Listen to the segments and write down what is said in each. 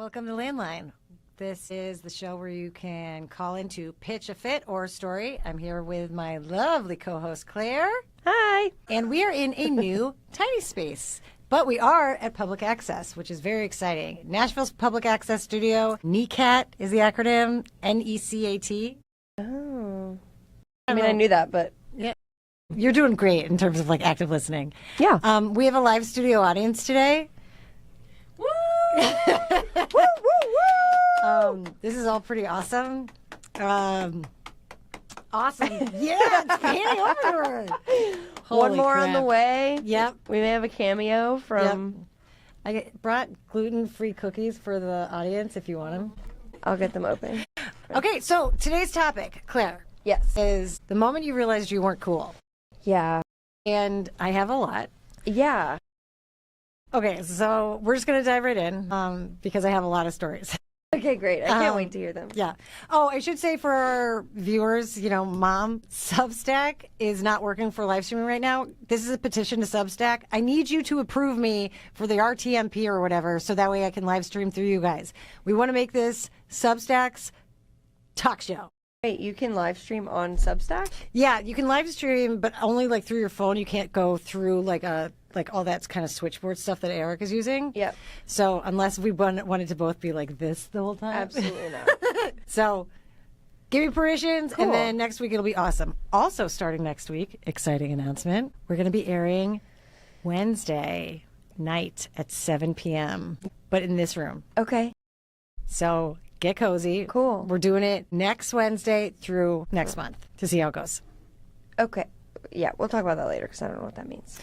Welcome to Landline. This is the show where you can call in to pitch a fit or a story. I'm here with my lovely co-host, Claire. Hi. And we are in a new tiny space. But we are at Public Access, which is very exciting. Nashville's Public Access Studio. NECAT is the acronym. NECAT. Oh. I knew that, but... Yeah. You're doing great in terms of like active listening. Yeah. We have a live studio audience today. Woo! Woo, woo, woo! This is all pretty awesome. Awesome. Yeah, it's panning over. One more on the way. Yep. We may have a cameo from... Yep. I brought gluten-free cookies for the audience if you want them. I'll get them open. Okay, so today's topic, Claire. Yes. Is the moment you realized you weren't cool. Yeah. And I have a lot. Yeah. Okay, so we're just going to dive right in because I have a lot of stories. Okay, great. I can't wait to hear them. Yeah. Oh, I should say for our viewers, Mom, Substack is not working for live streaming right now. This is a petition to Substack. I need you to approve me for the RTMP or whatever so that way I can live stream through you guys. We want to make this Substack's talk show. Wait, you can live stream on Substack? Yeah, you can live stream, but only like through your phone. You can't go through like all that kind of switchboard stuff that Eric is using. Yep. So unless we wanted to both be like this the whole time. Absolutely not. So give me permissions, Cool. and then next week it'll be awesome. Also starting next week, exciting announcement, we're going to be airing Wednesday night at 7 p.m., but in this room. Okay. So get cozy. Cool. We're doing it next Wednesday through next month to see how it goes. Okay. Yeah, we'll talk about that later because I don't know what that means.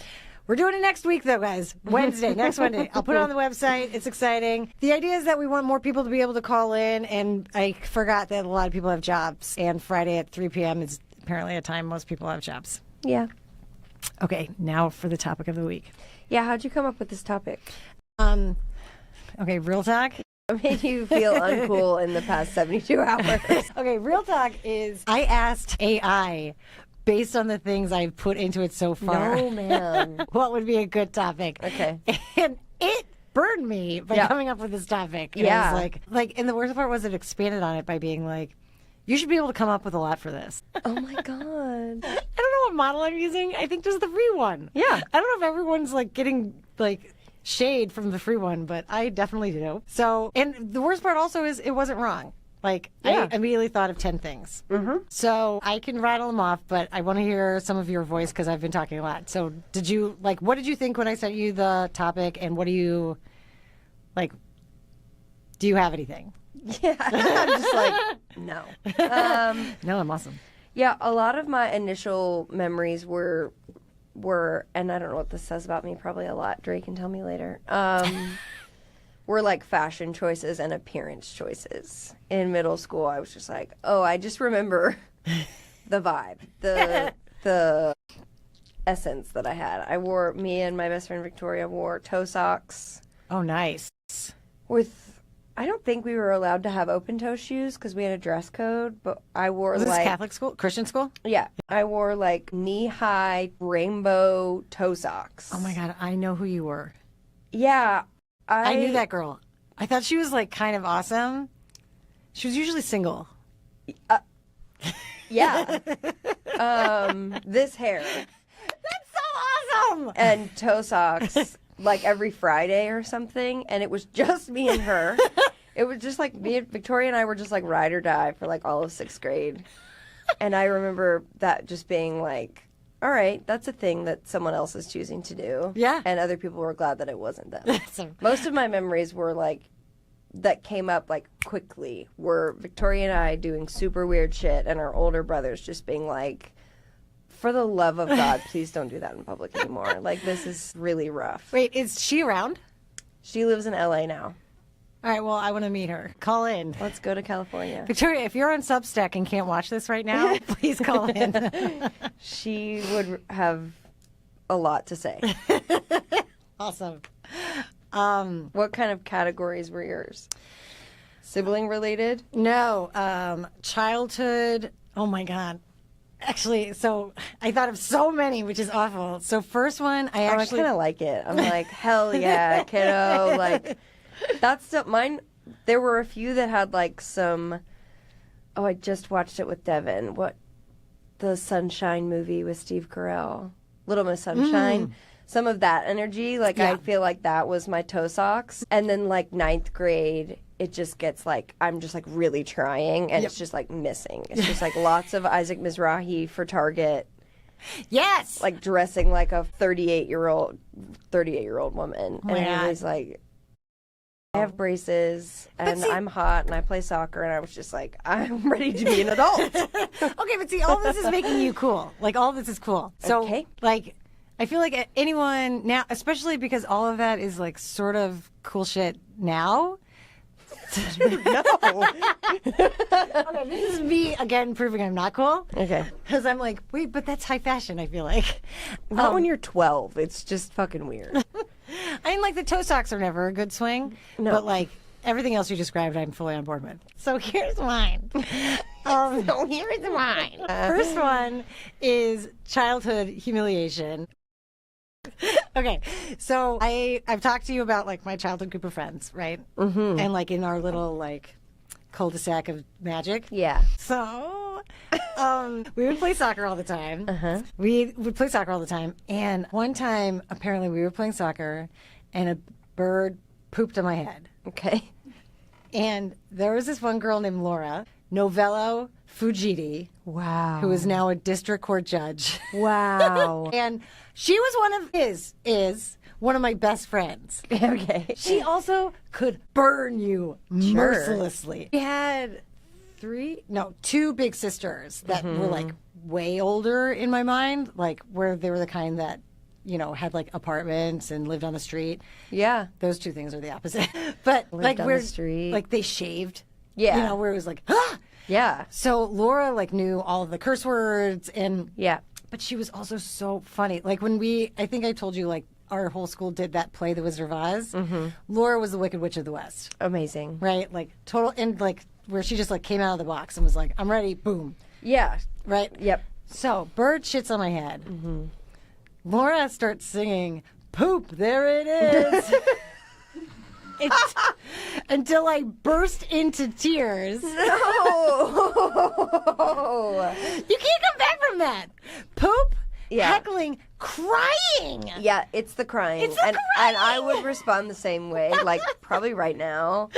We're doing it next week, though, guys. Wednesday, next Wednesday. I'll put it on the website. It's exciting. The idea is that we want more people to be able to call in, and I forgot that a lot of people have jobs, and Friday at 3 p.m. is apparently a time most people have jobs. Yeah. Okay, now for the topic of the week. Yeah, how'd you come up with this topic? Okay, real talk. What made you feel uncool in the past 72 hours? Okay, real talk is I asked AI, based on the things I've put into it so far, No, man. what would be a good topic? Okay. And it burned me by coming up with this topic. And Yeah. I was like, and the worst part was it expanded on it by being like, you should be able to come up with a lot for this. Oh my God. I don't know what model I'm using. I think just the free one. Yeah. I don't know if everyone's like getting like shade from the free one, but I definitely do. So, and the worst part also is it wasn't wrong. Like, Yeah. I immediately thought of 10 things. Mm-hmm. So I can rattle them off, but I want to hear some of your voice because I've been talking a lot. So what did you think when I sent you the topic, and what do you, do you have anything? Yeah. I'm just like, no. No, I'm awesome. Yeah, a lot of my initial memories were, and I don't know what this says about me, probably a lot. Drake can tell me later. Were like fashion choices and appearance choices. In middle school, I was just like, oh, I just remember the vibe, the essence that I had. Me and my best friend Victoria wore toe socks Oh, nice. with, I don't think we were allowed to have open toe shoes because we had a dress code, but I wore Was this like, Catholic school? Christian school? yeah, I wore like knee-high rainbow toe socks. Oh my God, I know who you were. Yeah. I knew that girl. I thought she was like kind of awesome. She was usually single. Yeah. This hair That's so awesome. and toe socks like every Friday or something, and it was just me and her. It was just like me and Victoria and I were just like ride or die for like all of 6th grade. And I remember that just being like, all right, that's a thing that someone else is choosing to do. Yeah. And other people were glad that it wasn't them. Awesome. Most of my memories were like, that came up like quickly, were Victoria and I doing super weird shit and our older brothers just being like, for the love of God, please don't do that in public anymore. Like, this is really rough. Wait, is she around? She lives in LA now. All right, well, I want to meet her. Call in. Let's go to California. Victoria, if you're on Substack and can't watch this right now, please call in. She would have a lot to say. Awesome. What kind of categories were yours? Sibling related? No, childhood. Oh my God. Actually, so I thought of so many, which is awful. So first one, I kind of like it. I'm like, hell yeah, kiddo. Like, that's mine. there were a few that had like some. Oh, I just watched it with Devin. What the Sunshine movie with Steve Carell, Little Miss Sunshine. Some of that energy, like I feel like that was my toe socks. And then like ninth grade, it just gets like I'm just like really trying, and it's just like missing. It's just like lots of Isaac Mizrahi for Target. Yes. Like dressing like a 38-year-old woman, and everybody's like, I have braces and I'm hot and I play soccer, and I was just like, I'm ready to be an adult. Okay, but see, all this is making you cool. Like all this is cool. So like I feel like anyone now, especially because all of that is like sort of cool shit now. No. Okay, this is me again proving I'm not cool. Okay. Because I'm like, wait, but that's high fashion, I feel like. Not when you're 12. It's just fucking weird. I mean, like, the toe socks are never a good swing. No. But, like, everything else you described, I'm fully on board with. So here's mine. Here's mine. First one is childhood humiliation. Okay, so I've talked to you about like my childhood group of friends, right? Mm-hmm. And like in our little like cul-de-sac of magic. Yeah. So we would play soccer all the time. We would play soccer all the time, and one time apparently we were playing soccer, and a bird pooped on my head. Okay. And there was this one girl named Laura Novello Fujiti. Wow. Who is now a district court judge. Wow. And she was one of my best friends. Okay. She also could burn you mercilessly. She had two big sisters that were like way older in my mind, like where they were the kind that, you know, had like apartments and lived on the street. Yeah. Those two things are the opposite. But Lived like on where the street. like they shaved. Yeah. You know, where it was like, ah! Yeah. So Laura like knew all of the curse words, and but she was also so funny. Like when I think I told you like our whole school did that play, The Wizard of Oz. Laura was the Wicked Witch of the West. Amazing. Right? Like total, and like where she just like came out of the box and was like, I'm ready, boom. Yeah. Right? Yep. So bird shits on my head. Laura starts singing, poop, there it is. Until I burst into tears. No. You can't come back from that. Poop, Yeah. heckling, crying. Yeah, it's the crying. It's the and I would respond the same way, like probably right now.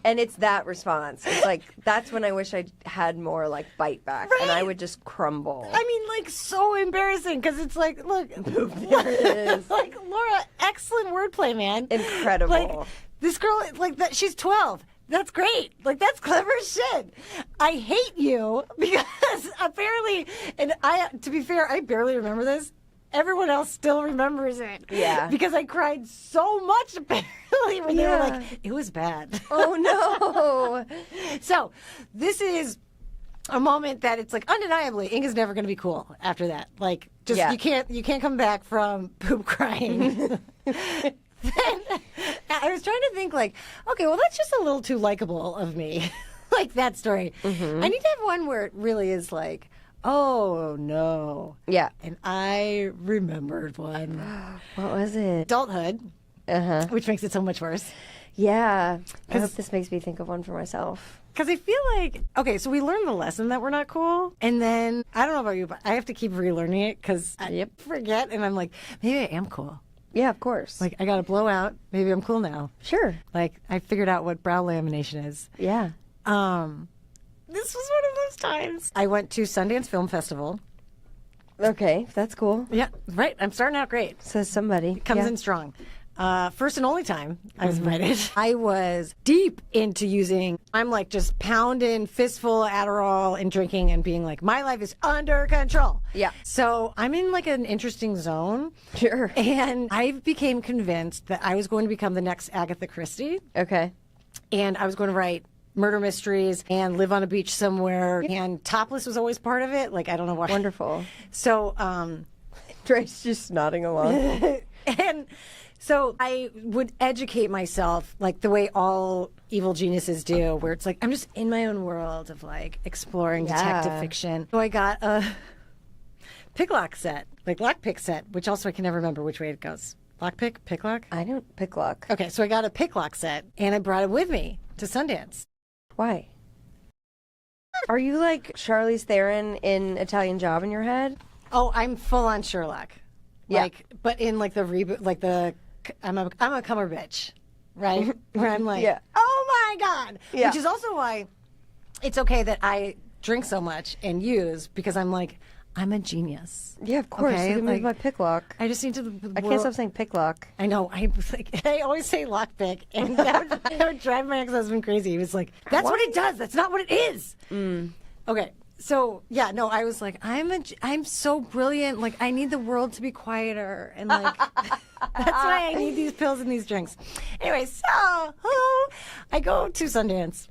And it's that response. It's like, that's when I wish I had more like bite back. Right. And I would just crumble. I mean, like, so embarrassing because it's like, look, There it is. like, Laura, excellent wordplay, man. Incredible. Like, this girl, like, that she's 12. That's great. Like, that's clever as shit. I hate you because apparently, and to be fair, I barely remember this. Everyone else still remembers it. Yeah. Because I cried so much apparently when they were like, it was bad. Oh, no. So this is a moment that it's like undeniably Inga's never going to be cool after that. Like, just you can't come back from poop crying. Then I was trying to think like, okay, well that's just a little too likable of me. Like that story. I need to have one where it really is like, oh no. Yeah. And I remembered one. What was it? Adulthood. Which makes it so much worse. Yeah. I hope this makes me think of one for myself. Because I feel like, okay, so we learned the lesson that we're not cool. And then, I don't know about you, but I have to keep relearning it because I forget. And I'm like, maybe I am cool. Yeah, of course. Like, I got a blowout. Maybe I'm cool now. Sure. Like, I figured out what brow lamination is. Yeah. This was one of those times. I went to Sundance Film Festival. Okay, that's cool. Yeah, right. I'm starting out great. Says somebody. Comes in strong. First and only time I was invited. I was deep into using, I'm like just pounding fistful of Adderall and drinking and being like, my life is under control. Yeah. So I'm in like an interesting zone. Sure. And I became convinced that I was going to become the next Agatha Christie. Okay. And I was going to write murder mysteries and live on a beach somewhere. And topless was always part of it. Like, I don't know why. Wonderful. So, Dre's just nodding along. and so I would educate myself like the way all evil geniuses do, where it's like I'm just in my own world of like exploring detective fiction. So I got a pick lock set, like lockpick set, which also I can never remember which way it goes. Lockpick? Picklock? I don't pick lock. Okay, so I got a picklock set, and I brought it with me to Sundance. Why? Are you like Charlize Theron in Italian Job in your head? Oh, I'm full on Sherlock. Yeah. Like, but in like the reboot, like I'm a cummer bitch, right? Where I'm like, Yeah. oh my God. Yeah. Which is also why it's okay that I drink so much and use, because I'm like, I'm a genius. Yeah, of course. Okay, You can move like, my pick lock. I just need to. I can't stop saying pick lock. I know. I always say lockpick, and that would drive my ex-husband crazy. He was like, "That's what it does. That's not what it is." Okay, so yeah, no, I was like, I'm so brilliant. Like, I need the world to be quieter, and like that's why I need these pills and these drinks. Anyway, so I go to Sundance.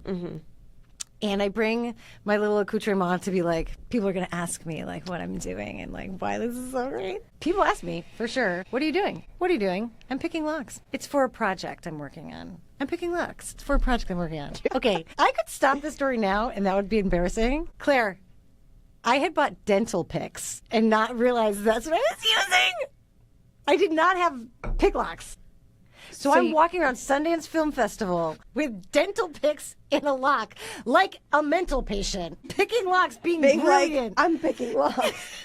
And I bring my little accoutrement to be like, people are going to ask me like what I'm doing and like why this is so great. People ask me for sure, what are you doing? What are you doing? I'm picking locks. It's for a project I'm working on. I'm picking locks. It's for a project I'm working on. Okay, I could stop the story now and that would be embarrassing. Claire, I had bought dental picks and not realized that's what I was using. I did not have pick locks. So I'm walking around Sundance Film Festival with dental picks in a lock, like a mental patient, picking locks, being brilliant. I'm picking locks.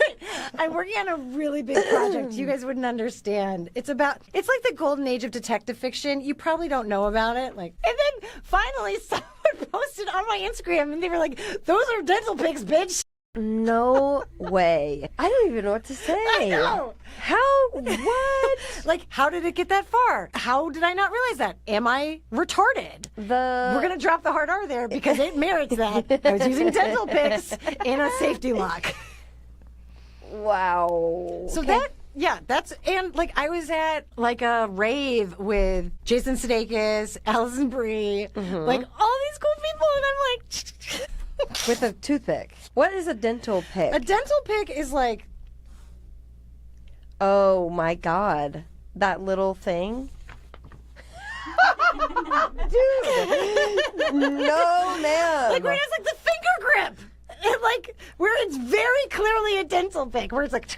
I'm working on a really big project. You guys wouldn't understand. It's like the golden age of detective fiction. You probably don't know about it. Like, and then finally someone posted on my Instagram and they were like, "Those are dental picks, bitch." No way. I don't even know what to say. I know. How? What? Like, how did it get that far? How did I not realize that? Am I retarded? We're going to drop the hard R there because it merits that. I was using dental picks in a safety lock. Wow. So that's, and like I was at like a rave with Jason Sudeikis, Alison Brie, like all these cool people, and I'm like... With a toothpick. What is a dental pick? A dental pick is like... Oh my God. That little thing? Dude. No, man. Like where it has like the finger grip. And like where it's very clearly a dental pick. Where it's like...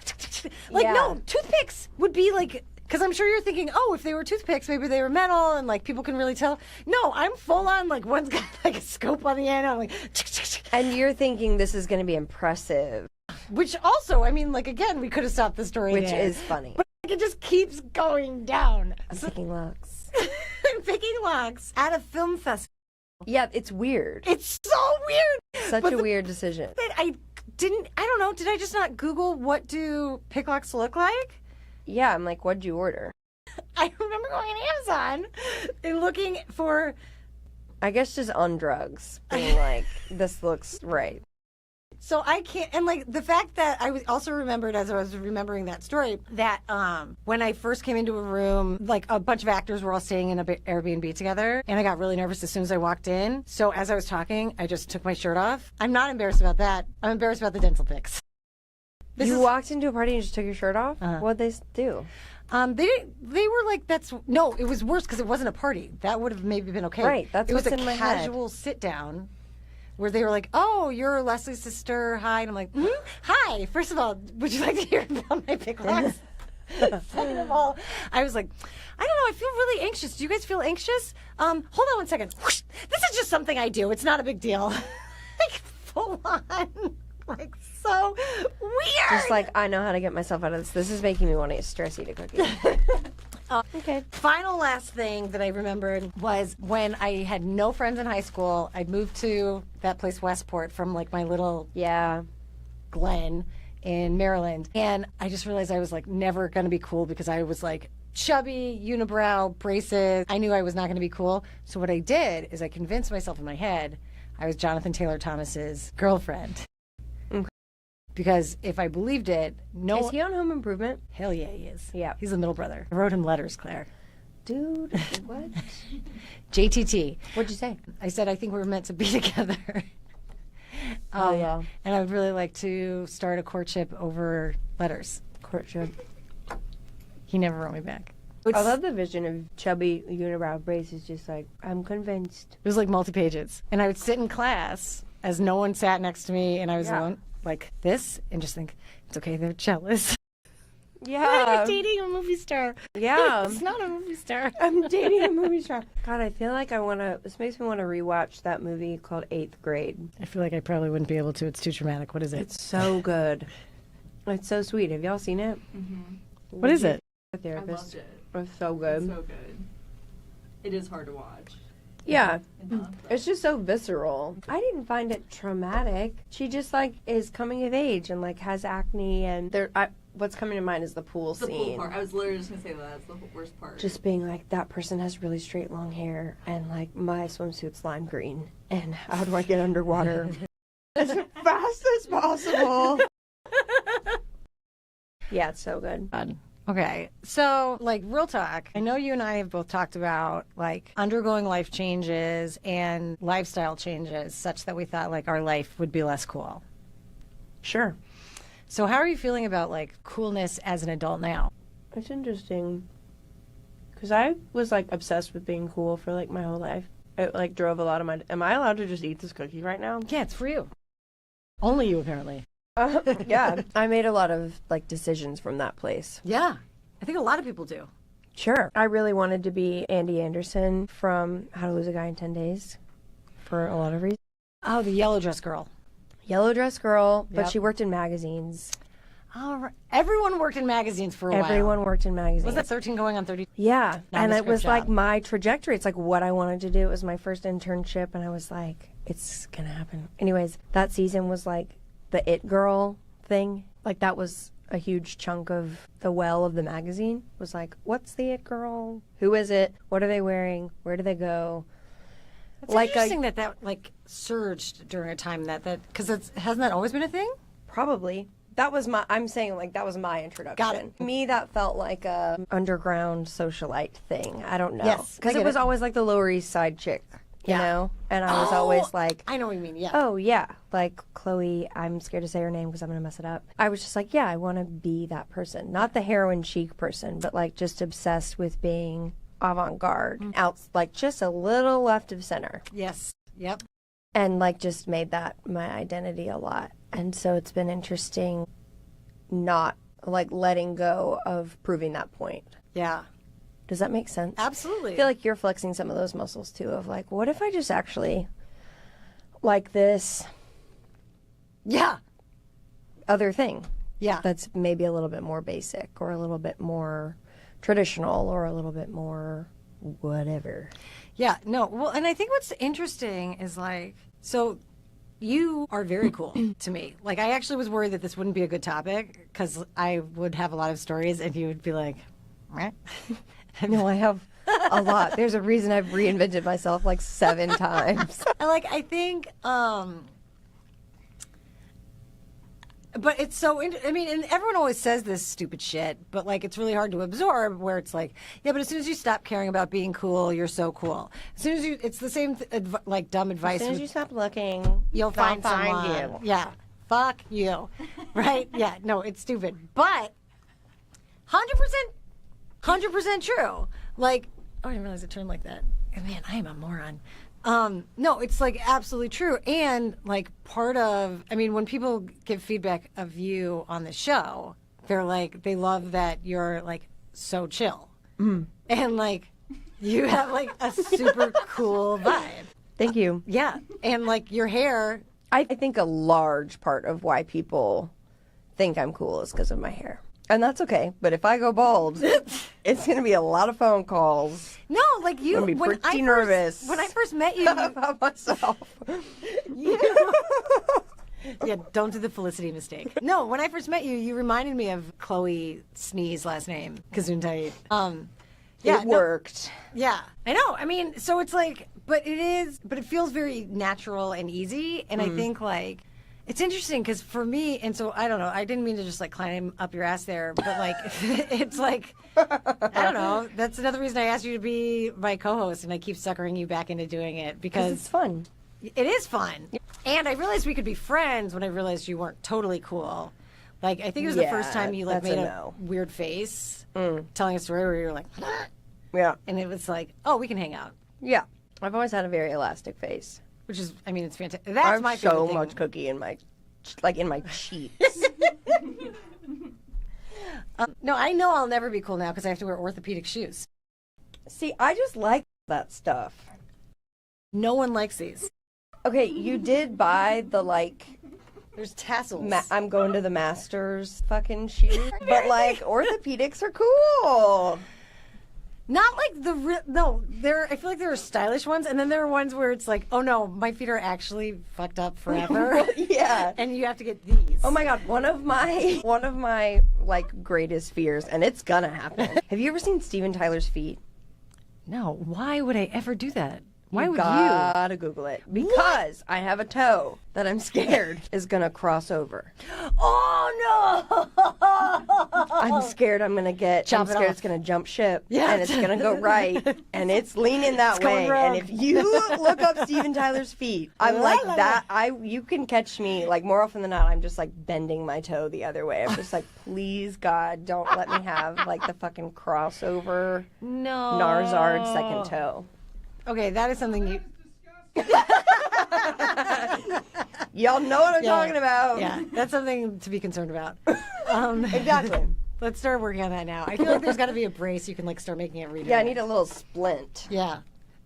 Yeah. No, toothpicks would be like... Because I'm sure you're thinking, oh, if they were toothpicks, maybe they were metal and like people can really tell. No, I'm full on, like one's got like a scope on the end. I'm like... And you're thinking this is going to be impressive. Which also, I mean, like, again, we could have stopped the story Which there. is funny. But like, it just keeps going down. I'm picking locks. I'm picking locks at a film festival. Yeah, it's weird. It's so weird. Such a weird decision. I don't know, did I just not Google what do pick locks look like? Yeah, I'm like, what'd you order? I remember going on Amazon and looking for... I guess just on drugs. Being like, this looks right. So I can't, and like the fact that I was also remembered as I was remembering that story that when I first came into a room, like a bunch of actors were all staying in an Airbnb together, and I got really nervous as soon as I walked in. So as I was talking, I just took my shirt off. I'm not embarrassed about that. I'm embarrassed about the dental picks. You walked into a party and just took your shirt off? What'd they do? They were like, no, it was worse because it wasn't a party. That would have maybe been okay. Right, that's what's in my head. It was a casual sit down. Where they were like, "Oh, you're Leslie's sister. Hi," and I'm like, "Hi. First of all, would you like to hear about my pick locks?" Second of all, I was like, "I don't know. I feel really anxious. Do you guys feel anxious? Hold on one second. Whoosh. This is just something I do. It's not a big deal." Like full on, like so weird. Just like, I know how to get myself out of this. This is making me want to eat stress eat a cookie. Okay. Final last thing that I remembered was when I had no friends in high school. I moved to that place, Westport, from like my little Glen in Maryland. And I just realized I was like never going to be cool because I was like chubby, unibrow, braces. I knew I was not going to be cool. So what I did is I convinced myself in my head I was Jonathan Taylor Thomas's girlfriend. Because if I believed it, Is he on Home Improvement? Hell yeah, he is. Yeah. He's the middle brother. I wrote him letters, Claire. Dude, what? JTT. What'd you say? I said, I think we're meant to be together. Yeah. And I would really like to start a courtship over letters. Courtship. He never wrote me back. I love the vision of chubby unibrow braces, just like, I'm convinced. It was like multi-pages. And I would sit in class as no one sat next to me and I was alone like this and just think, it's okay, they're jealous. Yeah. I'm dating a movie star. Yeah. It's not a movie star. I'm dating a movie star. God, I feel like this makes me want to rewatch that movie called 8th Grade. I feel like I probably wouldn't be able to. It's too traumatic. What is it? It's so good. It's so sweet. Have y'all seen it? Mm-hmm. What is it? The I Therapist. loved it. It's so good. It's so good. It is hard to watch. Yeah. Enough. It's just so visceral. I didn't find it traumatic. She just like is coming of age and like has acne and what's coming to mind is the pool The scene. pool part. I was literally just gonna say that's the worst part. Just being like, that person has really straight long hair and like my swimsuit's lime green and how do I get underwater as fast as possible? Yeah, it's so good. Okay, so like real talk, I know you and I have both talked about like undergoing life changes and lifestyle changes such that we thought like our life would be less cool. Sure. So how are you feeling about like coolness as an adult now? It's interesting because I was like obsessed with being cool for like my whole life. It like drove a lot of my. Am I allowed to just eat this cookie right now? Yeah, it's for you. Only you apparently. Yeah, I made a lot of like decisions from that place. Yeah, I think a lot of people do. Sure. I really wanted to be Andy Anderson from How to Lose a Guy in 10 Days for a lot of reasons. Oh, the yellow dress girl. Yellow dress girl, but Yep. she worked in magazines. All right. Everyone worked in magazines for a while. Everyone worked in magazines. Was that 13 going on 30? Yeah, and it was Nondescript like job. my trajectory. It's like what I wanted to do. It was my first internship, and I was like, it's gonna happen. Anyways, that season was like the it girl thing. Like that was a huge chunk of the well of the magazine. Was like, what's the it girl? Who is it? What are they wearing? Where do they go? It's Like interesting that like surged during a time that because hasn't that always been a thing? Probably. That was I'm saying like that was my introduction. Got it. To me, that felt like a underground socialite thing. I don't know. Yes, I Because get it was it. always like the Lower East Side chick, you Yeah. know? And I was always like, I know what you mean. Yeah. oh, yeah. Like Chloe, I'm scared to say her name because I'm going to mess it up. I was just like, yeah, I want to be that person. Not the heroin chic person, but like just obsessed with being avant-garde. Out, like just a little left of center. Yes. Yep. And like just made that my identity a lot. And so it's been interesting not like letting go of proving that point. Yeah. Does that make sense? Absolutely. I feel like you're flexing some of those muscles too of like, what if I just actually like this Yeah. other thing Yeah. that's maybe a little bit more basic or a little bit more traditional or a little bit more whatever. Yeah. No. Well, and I think what's interesting is like, so you are very cool to me. Like, I actually was worried that this wouldn't be a good topic because I would have a lot of stories and you would be like, meh. No, I have a lot. There's a reason I've reinvented myself like 7 times. And, like, I think, but it's so, I mean, and everyone always says this stupid shit, but like it's really hard to absorb where it's like, yeah, but as soon as you stop caring about being cool, you're so cool. As soon as it's the same, like dumb advice. As soon as with- you stop looking, you'll they'll find someone. you. Yeah. Fuck you. Right? Yeah. No, it's stupid. But 100% true. Like, oh, I didn't realize it turned like that. Oh, man, I am a moron. No, it's like absolutely true. And like part of, I mean, when people give feedback of you on the show, they're like, they love that you're like so chill. And like, you have like a super cool vibe. Thank you. Yeah. And like your hair. I think a large part of why people think I'm cool is because of my hair. And that's okay. But if I go bald, it's going to be a lot of phone calls. No, like you. I'm gonna be when pretty I nervous. First, when I first met you, About myself. yeah, don't do the Felicity mistake. No, when I first met you, you reminded me of Chloe Snee's last name, Gesundheit. Yeah, It worked. Yeah, I know. I mean, so it's like, but it feels very natural and easy. And I think like, it's interesting because for me, and so I don't know, I didn't mean to just like climb up your ass there, but like, it's like, I don't know. That's another reason I asked you to be my co-host and I keep suckering you back into doing it because It's fun. it is fun. And I realized we could be friends when I realized you weren't totally cool. Like, I think it was the first Yeah, time you like that's made a a no. weird face telling a story where you were like, Yeah. and it was like, oh, we can hang out. Yeah. I've always had a very elastic face. Which is, I mean, it's fantastic. That's I have my favorite so thing. much cookie in my, like in my cheeks. No, I know I'll never be cool now because I have to wear orthopedic shoes. See, I just like that stuff. No one likes these. Okay, you did buy the, like, There's tassels. I'm going to the Masters fucking shoes, but, like, orthopedics are cool. Not like I feel like there are stylish ones, and then there are ones where it's like, oh no, my feet are actually fucked up forever. Yeah. And you have to get these. Oh my god, one of my like greatest fears, and it's gonna happen. Have you ever seen Steven Tyler's feet? No, why would I ever do that? Why would you? Gotta Google it. Because I have a toe that I'm scared is gonna cross over. Oh no! I'm scared I'm scared off. it's gonna jump ship. Yeah. And it's gonna go right. And it's leaning that going way. rogue. And if you look up Steven Tyler's feet, I'm like that. You can catch me, like, more often than not, I'm just like bending my toe the other way. I'm just like, please God, don't let me have like the fucking crossover No. Narzard second toe. Okay, that is something you. Y'all know what I'm talking about. Yeah, that's something to be concerned about. Exactly. Let's start working on that now. I feel like there's got to be a brace you can like start making it read. Yeah, I need a little splint. Yeah,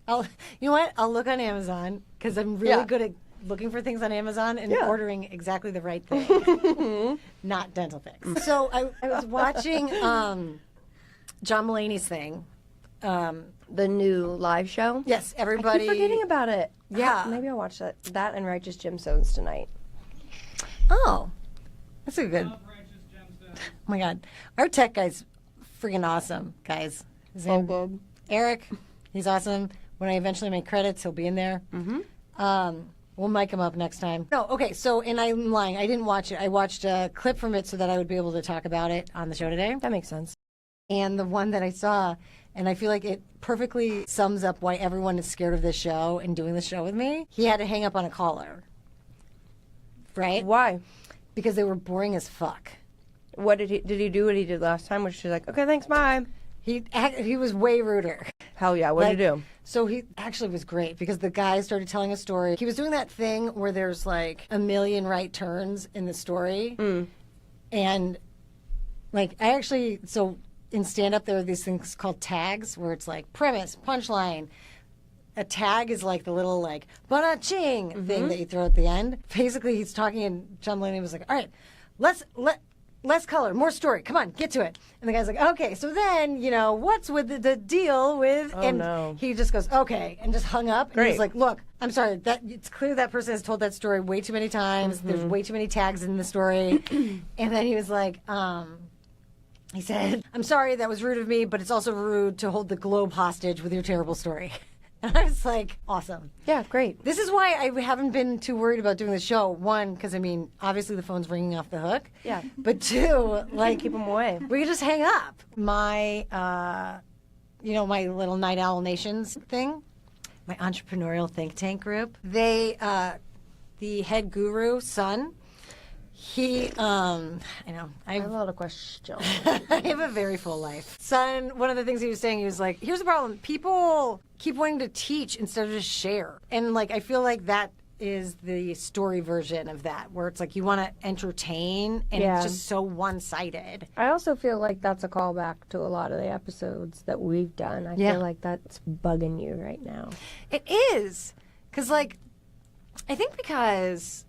you know what? I'll look on Amazon because I'm really good at looking for things on Amazon and ordering exactly the right thing, not dental fix. So I was watching John Mulaney's thing. The new live show? Yes, I everybody. keep forgetting about it. Yeah. Maybe I'll watch that and Righteous Gemstones tonight. Oh, that's a good. Oh my God, our tech guy's freaking awesome, guys. His name Eric. He's awesome. When I eventually make credits, he'll be in there. Mm-hmm. We'll mic him up next time. No, okay. So, and I'm lying. I didn't watch it. I watched a clip from it so that I would be able to talk about it on the show today. That makes sense. And the one that I saw, and I feel like it perfectly sums up why everyone is scared of this show and doing this show with me. He had to hang up on a caller. Right? Why? Because they were boring as fuck. What did he do what he did last time? Which she's like, okay, thanks, bye. He was way ruder. Hell yeah, what did he do? So he actually was great because the guy started telling a story. He was doing that thing where there's like a million right turns in the story. And like in stand-up, there are these things called tags where it's like premise, punchline. A tag is like the little like ba-da-ching thing that you throw at the end. Basically, he's talking and John Mulaney was like, all right, less color, more story. Come on, get to it. And the guy's like, okay, so then, what's with the deal with... no. He just goes, okay, and just hung up. Great. And he's like, look, I'm sorry, it's clear that person has told that story way too many times. There's way too many tags in the story. And then he was like, he said, I'm sorry, that was rude of me, but it's also rude to hold the globe hostage with your terrible story. And I was like, awesome. Yeah, great. This is why I haven't been too worried about doing the show. One, because, obviously the phone's ringing off the hook. Yeah. But two, like... Keep them away. We could just hang up. My, my little Night Owl Nations thing, my entrepreneurial think tank group, the head guru, son, he, I have a lot of questions. I have a very full life. Son, one of the things he was saying, he was like, here's the problem. People keep wanting to teach instead of just share. And, I feel like that is the story version of that, where it's like you want to entertain, and it's just so one-sided. I also feel like that's a callback to a lot of the episodes that we've done. I feel like that's bugging you right now. It is. Because, I think because,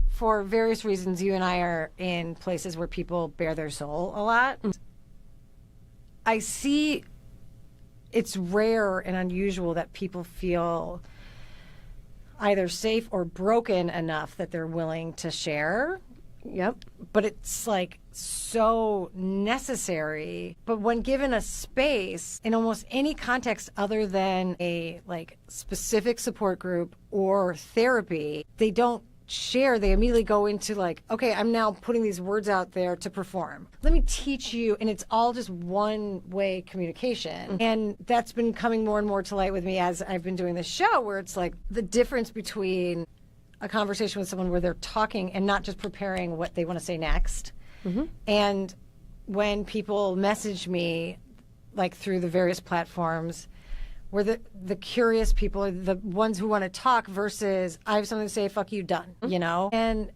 for various reasons, you and I are in places where people bare their soul a lot. I see it's rare and unusual that people feel either safe or broken enough that they're willing to share. Yep. But it's so necessary. But when given a space in almost any context other than a specific support group or therapy, they don't share. They immediately go into okay, I'm now putting these words out there to perform. Let me teach you. And it's all just one-way communication. And that's been coming more and more to light with me as I've been doing this show, where it's the difference between a conversation with someone where they're talking and not just preparing what they want to say next. And when people message me through the various platforms, where the curious people are the ones who want to talk versus I have something to say, fuck you, done, And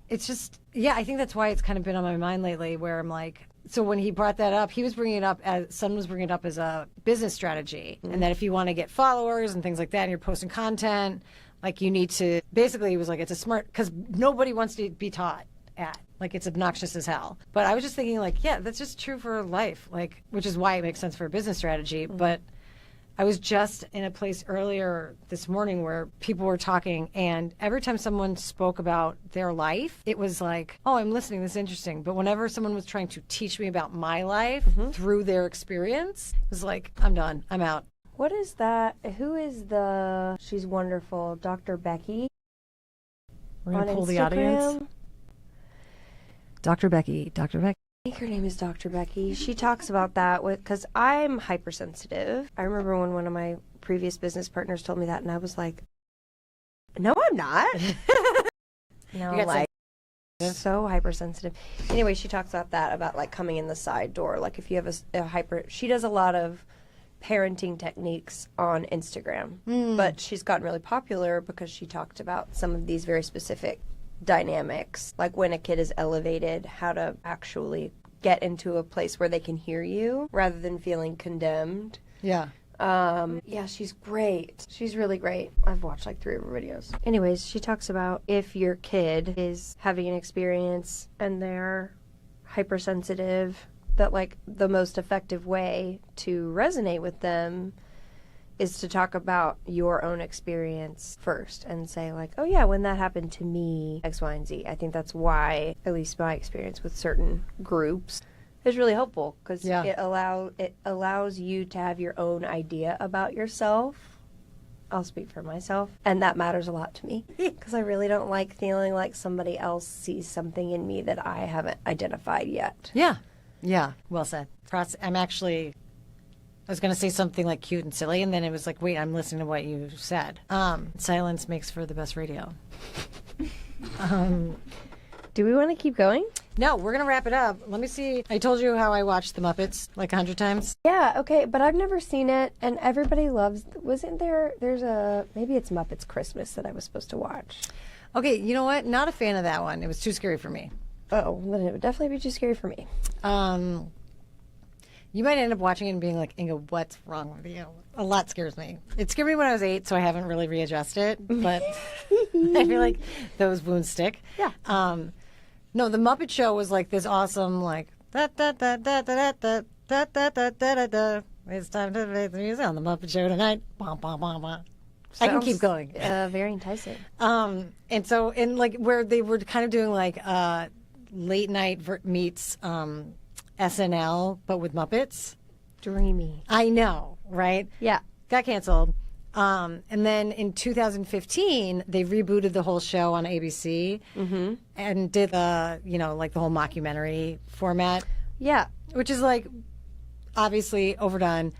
it's just, yeah, I think that's why it's kind of been on my mind lately, where I'm like, so when he brought that up, he was bringing it up as, Sun was bringing it up as a business strategy. And that if you want to get followers and things like that, and you're posting content, like you need to, basically it was like, it's a smart, because nobody wants to be taught at. Like, it's obnoxious as hell. But I was just thinking, like, yeah, that's just true for life, like, which is why it makes sense for a business strategy. But I was just in a place earlier this morning where people were talking, and every time someone spoke about their life, it was like, oh, I'm listening, this is interesting. But whenever someone was trying to teach me about my life through their experience, it was like, I'm done, I'm out. What is that? Who is the, she's wonderful, Dr. Becky? We're going to on pull the Instagram? audience. Dr. Becky. I think her name is Dr. Becky. She talks about that because I'm hypersensitive. I remember when one of my previous business partners told me that, and I was like, no, I'm not. No, You got like, so hypersensitive. Anyway, she talks about that, about like coming in the side door. Like if you have she does a lot of parenting techniques on Instagram, but she's gotten really popular because she talked about some of these very specific dynamics, like when a kid is elevated, how to actually get into a place where they can hear you rather than feeling condemned. Yeah. Yeah, she's great. She's really great. I've watched like 3 of her videos. Anyways, she talks about if your kid is having an experience and they're hypersensitive, that like the most effective way to resonate with them is to talk about your own experience first and say like, oh yeah, when that happened to me, X, Y, and Z. I think that's why, at least my experience with certain groups is really helpful, because it allows you to have your own idea about yourself. I'll speak for myself, and that matters a lot to me because I really don't like feeling like somebody else sees something in me that I haven't identified yet. Yeah. Well said. I was going to say something like cute and silly, and then it was like, wait, I'm listening to what you said. Silence makes for the best radio. Do we want to keep going? No, we're going to wrap it up. Let me see. I told you how I watched The Muppets like 100 times. Yeah, okay, but I've never seen it, and everybody loves, maybe it's Muppets Christmas that I was supposed to watch. Okay, you know what? Not a fan of that one. It was too scary for me. Oh, then it would definitely be too scary for me. You might end up watching it and being like, Inga, what's wrong with you? A lot scares me. It scared me when I was 8, so I haven't really readjusted, but I feel like those wounds stick. Yeah. No, the Muppet Show was like this awesome, like, da da da da da da da da da da da da. It's time to play the music on the Muppet Show tonight. Bah, bah, bah, bah. I can keep going. Very enticing. And so, in like where they were kind of doing like late night meets SNL, but with Muppets. Dreamy. I know, right? Yeah. Got canceled. And then in 2015, they rebooted the whole show on ABC and did like the whole mockumentary format. Yeah. Which is like obviously overdone.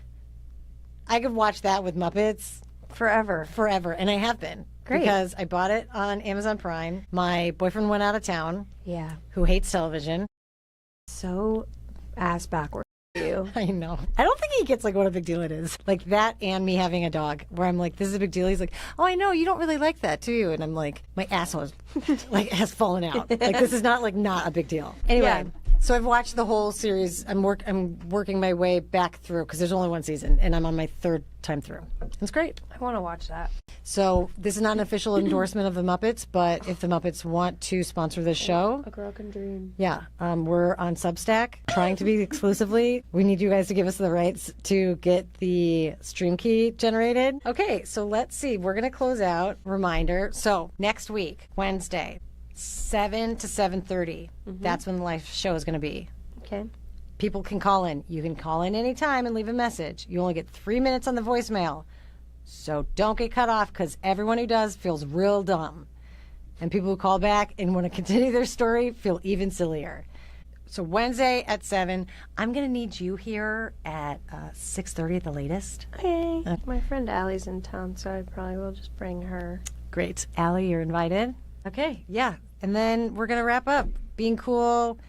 I could watch that with Muppets Forever. and I have been. Great. Because I bought it on Amazon Prime. My boyfriend went out of town. Yeah. Who hates television. So ass backwards for you. I know. I don't think he gets like what a big deal it is. Like that and me having a dog where I'm like, this is a big deal. He's like, oh, I know. You don't really like that, do you? And I'm like, my asshole is, like has fallen out. Like this is not a big deal. Anyway. Yeah. So I've watched the whole series. I'm working my way back through because there's only one season, and I'm on my 3rd time through. It's great. I want to watch that. So this is not an official endorsement of the Muppets, but if the Muppets want to sponsor this show, A girl can dream. yeah, we're on Substack, trying to be exclusively. We need you guys to give us the rights to get the stream key generated. Okay, so let's see. We're going to close out. Reminder. So next week, Wednesday, 7 to 7:30. That's when the live show is going to be. Okay. People can call in. You can call in anytime and leave a message. You only get 3 minutes on the voicemail. So don't get cut off because everyone who does feels real dumb. And people who call back and want to continue their story feel even sillier. So Wednesday at 7. I'm going to need you here at 6:30 at the latest. Okay. My friend Allie's in town, so I probably will just bring her. Great. Allie, you're invited. Okay, yeah. And then we're going to wrap up. Being cool.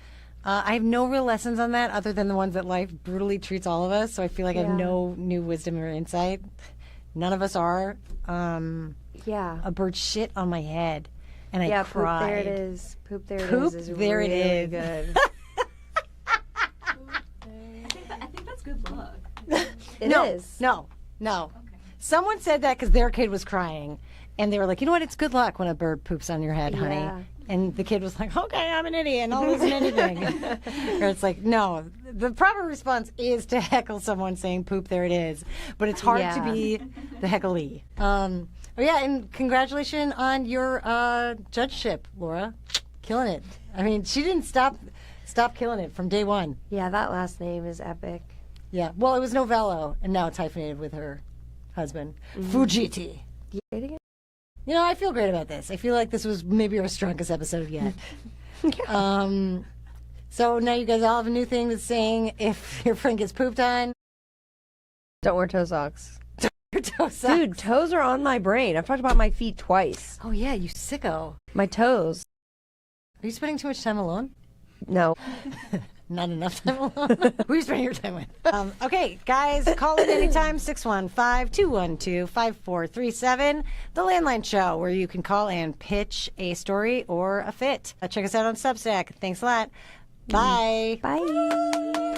I have no real lessons on that other than the ones that life brutally treats all of us. So I feel like I have no new wisdom or insight. None of us are. Yeah. A bird shit on my head. and I cried. Poop There It Is. Poop There Poop It Is There It really Is. good. I think that's good luck. It is. No. Someone said that because their kid was crying, and they were like, you know what? It's good luck when a bird poops on your head, honey. Yeah. And the kid was like, okay, I'm an idiot, and I'll listen to anything. Or it's like, no, the proper response is to heckle someone saying poop, there it is. But it's hard to be the hecklee. Oh, yeah, and congratulations on your judgeship, Laura. Killing it. I mean, she didn't stop killing it from day one. Yeah, that last name is epic. Yeah, well, it was Novello, and now it's hyphenated with her husband, Fujiti. Say it again? You know, I feel great about this. I feel like this was maybe our strongest episode yet. So now you guys all have a new thing that's saying if your friend gets pooped on, Don't wear toe socks. your toe sucks. Dude, toes are on my brain. I've talked about my feet twice. Oh, yeah, you sicko. My toes. Are you spending too much time alone? No. Not enough time alone. Who are you spending your time with? Okay, guys, call in anytime, 615-212-5437. The Landline Show, where you can call and pitch a story or a fit. Check us out on Substack. Thanks a lot. Bye. Bye.